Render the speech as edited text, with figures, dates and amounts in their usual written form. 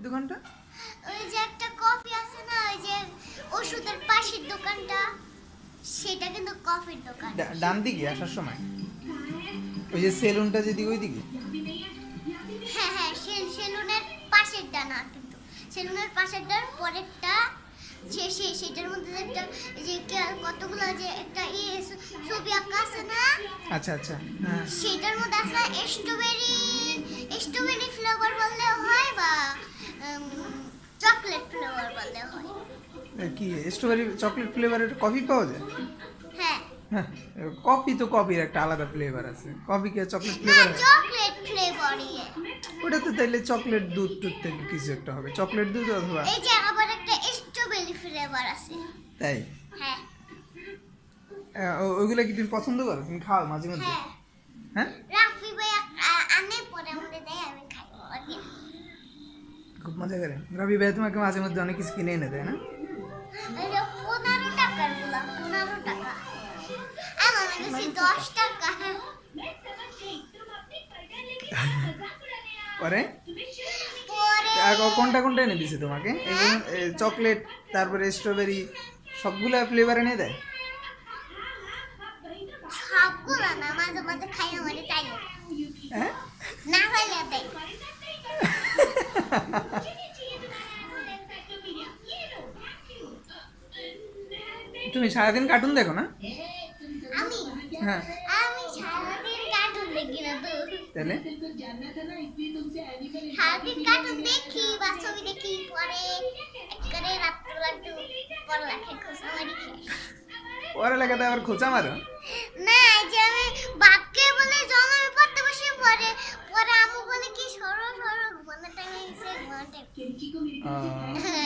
দোকানটা ওই যে একটা কফি আছে না, ওই যে ওষুধের পাশের দোকানটা, সেটা কিন্তু কফির দোকান। ডান দিকে আসার সময় ওই যে সেলুনটা যেদিকে ওইদিকে। হ্যাঁ হ্যাঁ, সেলুনের পাশেরটা না, কিন্তু সেলুনের পাশেরটার পরেরটা, সেটার মধ্যে একটা যে কতগুলো যে একটা ছবি আঁকা আছে না। আচ্ছা আচ্ছা, হ্যাঁ। সেটার মধ্যে আছে স্ট্রবেরি ফ্লেভার বললেও হয়, বা চকলেট ফ্লেভার বললেও হয়। কি স্ট্রবেরি চকলেট ফ্লেভারের কফি পাওয়া যায়? হ্যাঁ। হ্যাঁ, কফি তো কফির একটা আলাদা ফ্লেভার আছে, কফি কে চকলেট না, ফ্লেভার হয়? চকলেট ফ্লেভারই। ওটা তো তাইলে চকলেট দুধ টুধ থেকে কিছু একটা হবে, চকলেট দুধ অথবা। এই যে আবার একটা স্ট্রবেরি ফ্লেভার আছে। তাই? হ্যাঁ ওইগুলো কি তুমি পছন্দ করো? তুমি খাও মাঝে মধ্যে? হ্যাঁ, হ্যাঁ, রাফি ভাই আনে পরে আমাদের দেয়, আমি খাই। খুব মজা করে রবি ভাই তোমাকে মাঝে মধ্যে অনেক কিছু কিনে এনে দেয় না? এই যে 15 টাকার গুলা, 15 টাকা, আমার কাছে 10 টাকা। পরে পরে কোনটা কোনটা এনে দিছে তোমাকে? চকলেট, তারপরে স্ট্রবেরি, সবগুলা ফ্লেভার এনে দেয়? সবগুলো না, মাঝে মাঝে খাই, আমারে চাই হ্যাঁ, না খাইলে দেয়। তুমি সারাদিন কার্টুন দেখো না? আমি হ্যাঁ, আমি সারাদিন কার্টুন দেখি না তো। তাহলে সারাদিন কার্টুন দেখি বা ছবি দেখি, পরে একবারে রাত্রবেলা একটু পড়ালেখা খোঁজা মারি শেষ। পড়ালেখাতে আবার খোঁচা মারো? না, এই যে আমি বাক্যে বলে জন্মে পড়তে বসে, পরে পরে আমু বলে কি সরো সরো, ঘুমানোর টাইমে এসে ঘুমানোর টাইম। আহ,